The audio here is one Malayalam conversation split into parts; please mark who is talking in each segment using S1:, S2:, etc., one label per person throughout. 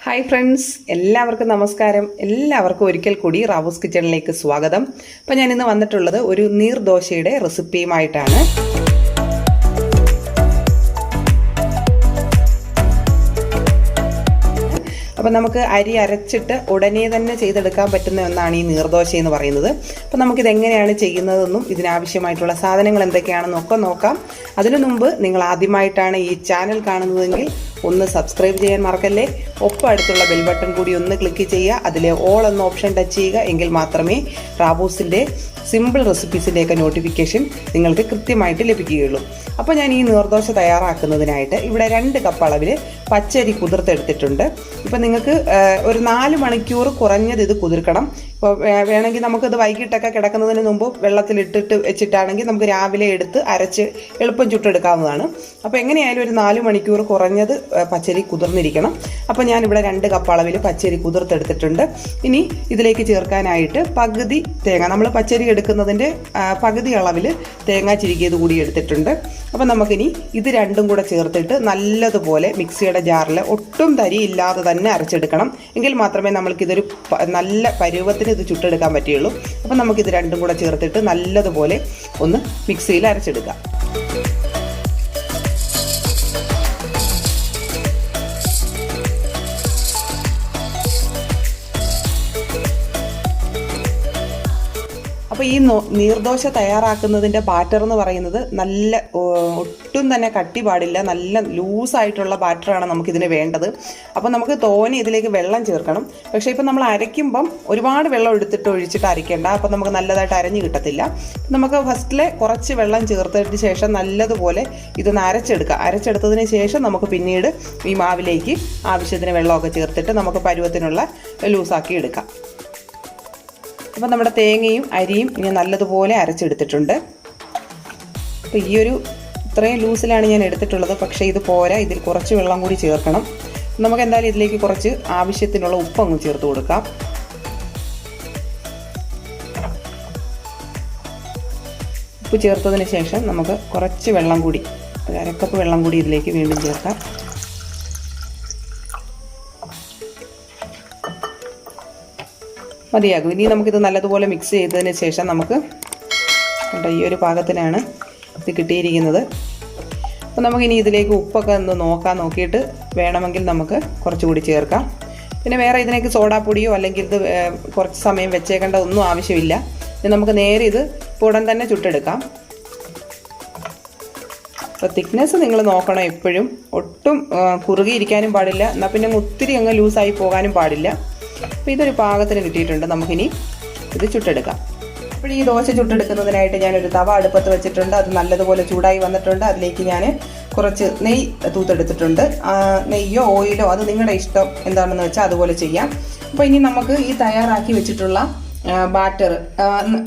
S1: ഹായ് ഫ്രണ്ട്സ്, എല്ലാവർക്കും നമസ്കാരം. എല്ലാവർക്കും ഒരിക്കൽ കൂടി റാവുസ് കിച്ചണിലേക്ക് സ്വാഗതം. അപ്പോൾ ഞാൻ ഇന്ന് വന്നിട്ടുള്ളത് ഒരു നീർ ദോശയുടെ റെസിപ്പിയുമായിട്ടാണ്. അപ്പോൾ നമുക്ക് അരി അരച്ചിട്ട് ഉടനെ തന്നെ ചെയ്തെടുക്കാൻ പറ്റുന്ന ഒന്നാണ് ഈ നീർദോശ എന്ന് പറയുന്നത്. അപ്പോൾ നമുക്കിതെങ്ങനെയാണ് ചെയ്യുന്നതെന്നും ഇതിനാവശ്യമായിട്ടുള്ള സാധനങ്ങൾ എന്തൊക്കെയാണെന്നൊക്കെ നോക്കാം. അതിനു മുമ്പ് നിങ്ങൾ ആദ്യമായിട്ടാണ് ഈ ചാനൽ കാണുന്നതെങ്കിൽ ഒന്ന് സബ്സ്ക്രൈബ് ചെയ്യാൻ മറക്കല്ലേ. ഒപ്പം അടുത്തുള്ള ബെൽ ബട്ടൺ കൂടി ഒന്ന് ക്ലിക്ക് ചെയ്യുക. അതിലെ ഓൾ എന്ന ഓപ്ഷൻ ടച്ച് ചെയ്യുക. എങ്കിൽ മാത്രമേ റാവൂസിൻ്റെ സിമ്പിൾ റെസിപ്പീസിൻ്റെയൊക്കെ നോട്ടിഫിക്കേഷൻ നിങ്ങൾക്ക് കൃത്യമായിട്ട് ലഭിക്കുകയുള്ളൂ. അപ്പോൾ ഞാൻ ഈ നീർദോശ തയ്യാറാക്കുന്നതിനായിട്ട് ഇവിടെ 2 കപ്പ് അളവിൽ പച്ചരി കുതിർത്തെടുത്തിട്ടുണ്ട്. ഇപ്പം നിങ്ങൾക്ക് ഒരു 4 മണിക്കൂർ കുറഞ്ഞത് ഇത് കുതിർക്കണം. ഇപ്പോൾ വേണമെങ്കിൽ നമുക്കിത് വൈകിട്ടൊക്കെ കിടക്കുന്നതിന് മുമ്പ് വെള്ളത്തിലിട്ടിട്ട് വെച്ചിട്ടാണെങ്കിൽ നമുക്ക് രാവിലെ എടുത്ത് അരച്ച് എളുപ്പം ചുട്ടെടുക്കാവുന്നതാണ്. അപ്പോൾ എങ്ങനെയായാലും ഒരു 4 മണിക്കൂർ കുറഞ്ഞത് പച്ചരി കുതിർന്നിരിക്കണം. അപ്പോൾ ഞാനിവിടെ 2 കപ്പ് അളവിൽ പച്ചരി കുതിർത്തെടുത്തിട്ടുണ്ട്. ഇനി ഇതിലേക്ക് ചേർക്കാനായിട്ട് പകുതി തേങ്ങ, നമ്മൾ പച്ചരി എടുക്കുന്നതിൻ്റെ പകുതി അളവിൽ തേങ്ങ ചിരികിയത് കൂടി എടുത്തിട്ടുണ്ട്. അപ്പോൾ നമുക്കിനി ഇത് രണ്ടും കൂടെ ചേർത്തിട്ട് നല്ലതുപോലെ മിക്സിയുടെ ജാറിൽ ഒട്ടും തരി ഇല്ലാതെ തന്നെ അരച്ചെടുക്കണം. എങ്കിൽ മാത്രമേ നമ്മൾക്കിതൊരു നല്ല പരുവത്തിന് ഇത് ചുട്ടെടുക്കാൻ പറ്റുകയുള്ളൂ. അപ്പോൾ നമുക്കിത് രണ്ടും കൂടെ ചേർത്തിട്ട് നല്ലതുപോലെ ഒന്ന് മിക്സിയിൽ അരച്ചെടുക്കാം. അപ്പോൾ ഈ നീർദോശ തയ്യാറാക്കുന്നതിൻ്റെ ബാറ്റർ എന്ന് പറയുന്നത് നല്ല ഒട്ടും തന്നെ കട്ടി പാടില്ല, നല്ല ലൂസായിട്ടുള്ള ബാറ്ററാണ് നമുക്കിതിന് വേണ്ടത്. അപ്പോൾ നമുക്ക് തോനെ ഇതിലേക്ക് വെള്ളം ചേർക്കണം. പക്ഷേ ഇപ്പോൾ നമ്മൾ അരയ്ക്കുമ്പം ഒരുപാട് വെള്ളം ഒഴിച്ചിട്ട് അരയ്ക്കേണ്ട. അപ്പോൾ നമുക്ക് നല്ലതായിട്ട് അരഞ്ഞ് കിട്ടത്തില്ല. നമുക്ക് ഫസ്റ്റിലെ കുറച്ച് വെള്ളം ചേർത്തതിന് ശേഷം നല്ലതുപോലെ ഇതൊന്ന് അരച്ചെടുത്തതിന് ശേഷം നമുക്ക് പിന്നീട് ഈ മാവിലേക്ക് ആവശ്യത്തിന് വെള്ളമൊക്കെ ചേർത്തിട്ട് നമുക്ക് പരുവത്തിനുള്ള ലൂസാക്കി എടുക്കാം. അപ്പോൾ നമ്മുടെ തേങ്ങയും അരിയും ഇനി നല്ലതുപോലെ അരച്ചെടുത്തിട്ടുണ്ട്. അപ്പോൾ ഇത്രയും ലൂസിലാണ് ഞാൻ എടുത്തിട്ടുള്ളത്. പക്ഷേ ഇത് പോരാ, ഇതിൽ കുറച്ച് വെള്ളം കൂടി ചേർക്കണം. നമുക്ക് എന്തായാലും ഇതിലേക്ക് കുറച്ച് ആവശ്യത്തിനുള്ള ഉപ്പങ്ങ് ചേർത്ത് കൊടുക്കാം. ഉപ്പ് ചേർത്തതിന് ശേഷം നമുക്ക് കുറച്ച് വെള്ളം കൂടി, 1/2 കപ്പ് വെള്ളം കൂടി ഇതിലേക്ക് വീണ്ടും ചേർക്കാം. മതിയാകും. ഇനി നമുക്കിത് നല്ലതുപോലെ മിക്സ് ചെയ്തതിന് ശേഷം നമുക്ക് ഈ ഒരു പാകത്തിനാണ് ഇത് കിട്ടിയിരിക്കുന്നത്. അപ്പോൾ നമുക്കിനി ഇതിലേക്ക് ഉപ്പൊക്കെ ഒന്ന് നോക്കിയിട്ട് വേണമെങ്കിൽ നമുക്ക് കുറച്ചുകൂടി ചേർക്കാം. പിന്നെ വേറെ ഇതിലേക്ക് സോഡാപ്പൊടിയോ അല്ലെങ്കിൽ ഇത് കുറച്ച് സമയം വെച്ചേക്കേണ്ട ഒന്നും ആവശ്യമില്ല. ഇനി നമുക്ക് നേരെ ഇത് ഉടൻ തന്നെ ചുട്ടെടുക്കാം. അപ്പോൾ തിക്നെസ് നിങ്ങൾ നോക്കണം എപ്പോഴും. ഒട്ടും കുറുകിയിരിക്കാനും പാടില്ല, എന്നാൽ പിന്നെ ഒത്തിരി അങ്ങ് ലൂസായി പോകാനും പാടില്ല. അപ്പോൾ ഇതൊരു പാകത്തിന് കിട്ടിയിട്ടുണ്ട്. നമുക്കിനി ഇത് ചുട്ടെടുക്കാം. അപ്പോൾ ഈ ദോശ ചുട്ടെടുക്കുന്നതിനായിട്ട് ഞാനൊരു തവ അടുപ്പത്ത് വെച്ചിട്ടുണ്ട്. അത് നല്ലതുപോലെ ചൂടായി വന്നിട്ടുണ്ട്. അതിലേക്ക് ഞാൻ കുറച്ച് നെയ്യ് തൂത്തെടുത്തിട്ടുണ്ട്. നെയ്യോ ഓയിലോ അത് നിങ്ങളുടെ ഇഷ്ടം എന്താണെന്ന് വെച്ചാൽ അതുപോലെ ചെയ്യാം. അപ്പോൾ ഇനി നമുക്ക് ഈ തയ്യാറാക്കി വെച്ചിട്ടുള്ള ബാറ്റർ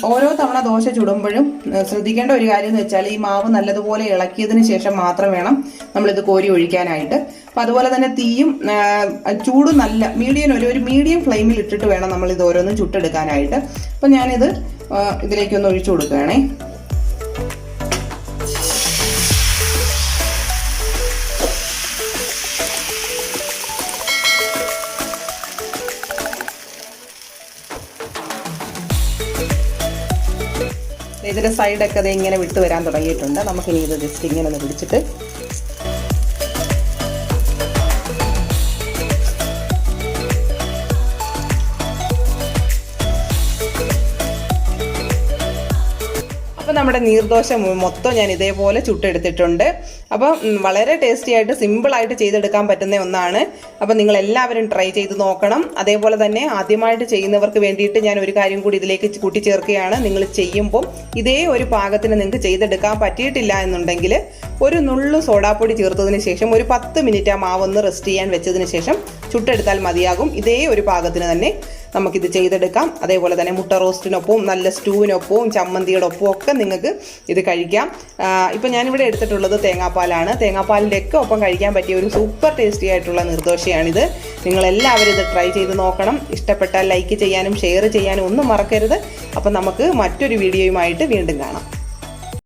S1: ഓരോ തവണ ദോശ ചുടുമ്പോഴും ശ്രദ്ധിക്കേണ്ട ഒരു കാര്യം എന്ന് വെച്ചാൽ ഈ മാവ് നല്ലതുപോലെ ഇളക്കിയതിന് ശേഷം മാത്രം വേണം നമ്മളിത് കോരി ഒഴിക്കാനായിട്ട്. അപ്പം അതുപോലെ തന്നെ തീയും ചൂടും നല്ല ഒരു മീഡിയം ഫ്ലെയിമിൽ ഇട്ടിട്ട് വേണം നമ്മളിത് ഓരോന്നും ചുട്ടെടുക്കാനായിട്ട്. അപ്പം ഞാനിത് ഇതിലേക്കൊന്ന് ഒഴിച്ചു കൊടുക്കുകയാണേ. ഇതിൻ്റെ സൈഡൊക്കെ അത് ഇങ്ങനെ വിട്ട് വരാൻ തുടങ്ങിയിട്ടുണ്ട്. നമുക്കിനി ഇത് ജസ്റ്റ് ഇങ്ങനെ ഒന്ന് പിടിച്ചിട്ട് അപ്പോൾ നമ്മുടെ നീർദോശ മൊത്തം ഞാൻ ഇതേപോലെ ചുട്ടെടുത്തിട്ടുണ്ട്. അപ്പോൾ വളരെ ടേസ്റ്റി ആയിട്ട് സിമ്പിളായിട്ട് ചെയ്തെടുക്കാൻ പറ്റുന്ന ഒന്നാണ്. അപ്പോൾ നിങ്ങൾ എല്ലാവരും ട്രൈ ചെയ്ത് നോക്കണം. അതേപോലെ തന്നെ ആദ്യമായിട്ട് ചെയ്യുന്നവർക്ക് വേണ്ടിയിട്ട് ഞാൻ ഒരു കാര്യം കൂടി ഇതിലേക്ക് കൂട്ടിച്ചേർക്കുകയാണ്. നിങ്ങൾ ചെയ്യുമ്പോൾ ഇതേ ഒരു പാകത്തിന് നിങ്ങൾക്ക് ചെയ്തെടുക്കാൻ പറ്റിയിട്ടില്ല എന്നുണ്ടെങ്കിൽ ഒരു നുള്ളു സോഡാപ്പൊടി ചേർത്തതിന് ശേഷം ഒരു 10 മിനിറ്റ് ആ മാവൊന്ന് റെസ്റ്റ് ചെയ്യാൻ വെച്ചതിന് ശേഷം ചുട്ടെടുത്താൽ മതിയാകും. ഇതേ ഒരു പാകത്തിന് തന്നെ നമുക്കിത് ചെയ്തെടുക്കാം. അതേപോലെ തന്നെ മുട്ട റോസ്റ്റിനൊപ്പവും നല്ല സ്റ്റൂവിനൊപ്പവും ചമ്മന്തിയുടെ ഒപ്പവും ഒക്കെ നിങ്ങൾക്ക് ഇത് കഴിക്കാം. ഇപ്പം ഞാനിവിടെ എടുത്തിട്ടുള്ളത് തേങ്ങാപ്പാലാണ്. തേങ്ങാപ്പാലിൻ്റെ ഒക്കെ ഒപ്പം കഴിക്കാൻ പറ്റിയ ഒരു സൂപ്പർ ടേസ്റ്റി ആയിട്ടുള്ള നീർദോശയാണിത്. നിങ്ങളെല്ലാവരും ഇത് ട്രൈ ചെയ്ത് നോക്കണം. ഇഷ്ടപ്പെട്ടാൽ ലൈക്ക് ചെയ്യാനും ഷെയർ ചെയ്യാനും ഒന്നും മറക്കരുത്. അപ്പം നമുക്ക് മറ്റൊരു വീഡിയോയുമായിട്ട് വീണ്ടും കാണാം.